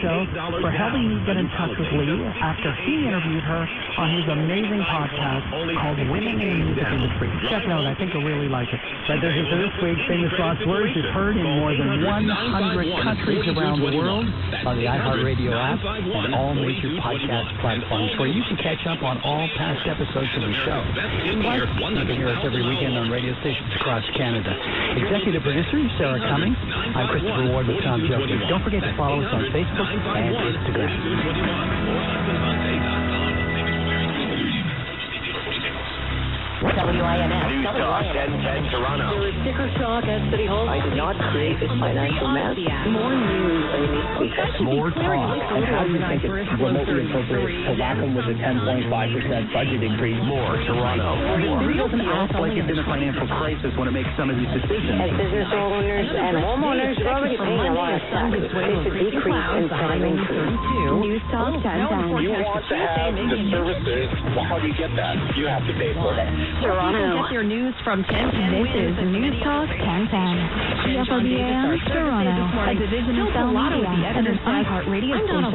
show for helping me get in touch with Lee after he interviewed her on his amazing podcast called Women in the Music Industry. Check it out. I think you'll really like it. That does it for this week. Famous Last Words is heard in more than 100 countries around the world on the iHeartRadio app and all major podcast platforms where you can catch up on all past episodes of the show. Plus, you can hear us every weekend on radio stations across Canada. Executive producer Sarah Cummings. I'm Christopher Ward with Tom Joseph. Don't forget to follow us on Facebook and Instagram. WINS. News Talk 1010 Toronto. There is sticker shock at City Hall. I did not create this financial mess. More news than you need to be said. More talk. And how do you think it's remotely appropriate to whack them with a 10.5% budget increase? More Toronto. It doesn't act like it's in a financial crisis when it makes some of these decisions. As business owners and homeowners are already paying a lot of taxes. It's a decrease instead of increase. News Talk 1010. You want to have the services. Well, how do you get that? You have to pay for it. Toronto. Get your news from 1010. This is News Talk 1010. CFRB AM, Toronto. A division of Bell Media and an iHeartRadio station.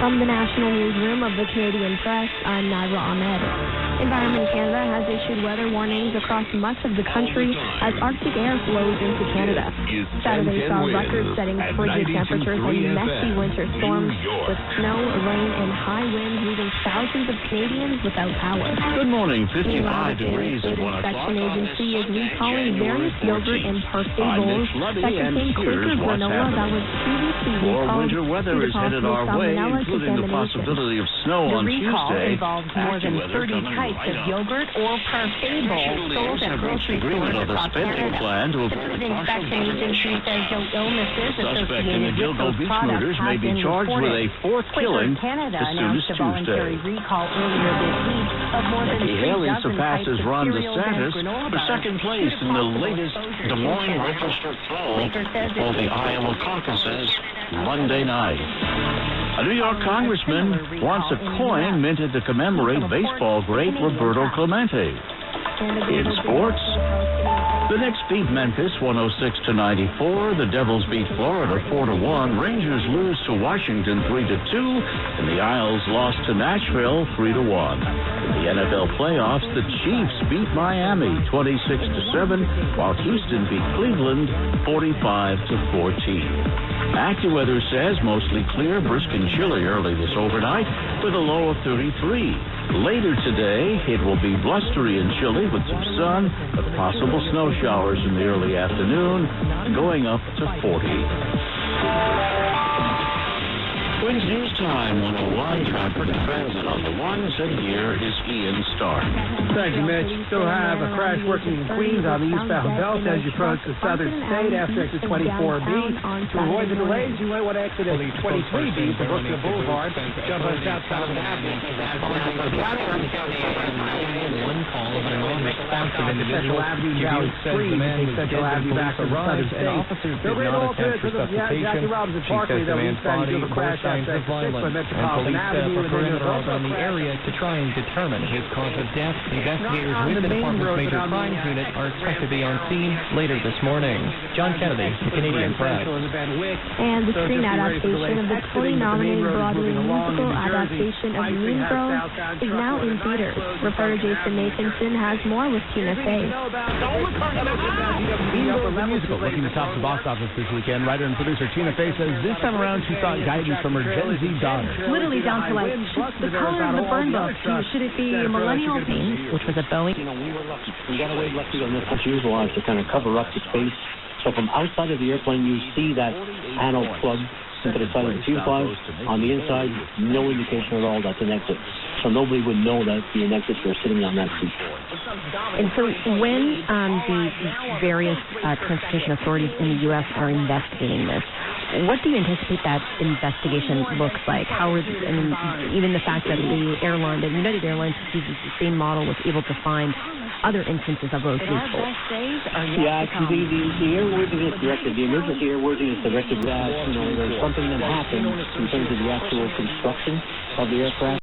From the National Newsroom of the Canadian Press, I'm Naira Ahmed. Environment Canada has issued weather warnings across much of the country as Arctic air flows into Canada. Saturday saw record-setting frigid temperatures and messy winter storms with snow, rain, and high winds leaving thousands of Canadians without power. Good morning, 55 The degrees at 1 o'clock. Inspection Agency is recalling various yogurt and parfait bowls that contain Quaker granola that was previously Poor recalled winter weather due to is headed possible our way, salmonella including the contamination. possibility of snow The on recall Tuesday. involves more than AccuWeather 30 coming types right of up. yogurt or parfait bowls sold at Have reached grocery agreement stores of a across spending Canada. plan to The avoid Food partial Inspection Agency says no illnesses Suspect in the associated with Gilgo those Beach products murders may have be been charged with reported. a fourth Quaker killing Canada as soon as announced a voluntary Tuesday. recall earlier this week of more than Nikki 3 Haley dozen surpasses types of Ron cereals and DeSantis granola for bars second due place to in the possible latest exposure Des in Moines Canada. registered poll Baker says for the Iowa caucuses Monday night. A New York congressman wants a coin minted to commemorate baseball great Roberto Clemente. In sports, the Knicks beat Memphis 106-94. The Devils beat Florida 4-1. Rangers lose to Washington 3-2, and the Isles lost to Nashville 3-1. In the NFL playoffs, the Chiefs beat Miami 26-7, while Houston beat Cleveland 45-14. AccuWeather says mostly clear, brisk and chilly early this overnight with a low of 33. Later today, it will be blustery and chilly with some sun, but possible snow showers in the early afternoon, going up to 40. Twins News Time, 101, traffic and transit on the ones, and here is Ian Stark. Thank you, Mitch. Still have a crash working in Queens on the eastbound belt as you approach the southern state after exit 24B. To avoid the delays, you might want to exit at 23B to Brookfield Boulevard. Jump on south side of the avenue. One call of an non-responsive individual. Central Avenue Valley Street. Take Central Avenue back to the southern state. Officers did There'll be an not attempt alternate to the Jackie Robinson She says Parkway the that man's leads down body to the bore crash signs outside of violence, and Metropolitan police set up Avenue, a and then perimeter there's around the area to try and determine his cause of death. Investigators with the department's major crimes unit are expected to be on scene later this morning. John Kennedy, the Canadian Press. And the screen adaptation of the Tony-nominated Broadway musical adaptation of Mean Girls is now in theaters. Reporter Jason Nathanson has more with Tina Fey. Mean Girls, the musical, looking to top the box office this weekend. Writer and producer Tina Fey says this time around she sought guidance from her Gen Z daughter. Literally down to like the color of the burn book. Should it be a millennial theme, which was a Boeing? You know, we were lucky. We got away lucky on this fuselage to kind of cover up the space. So from outside of the airplane, you see that panel plug into the side of the fuselage. On the inside, no indication at all that's an exit. So nobody would know that the exit were sitting on that seat. And so when the various transportation authorities in the U.S. are investigating this, what do you anticipate that investigation looks like? How is, I mean, even the fact that the airline, that United Airlines uses the same model, was able to find other instances of those loopholes? Yeah, the airworthiness directive, the emergency airworthiness directive, that, you know, there's something that happened in terms of the actual construction of the aircraft.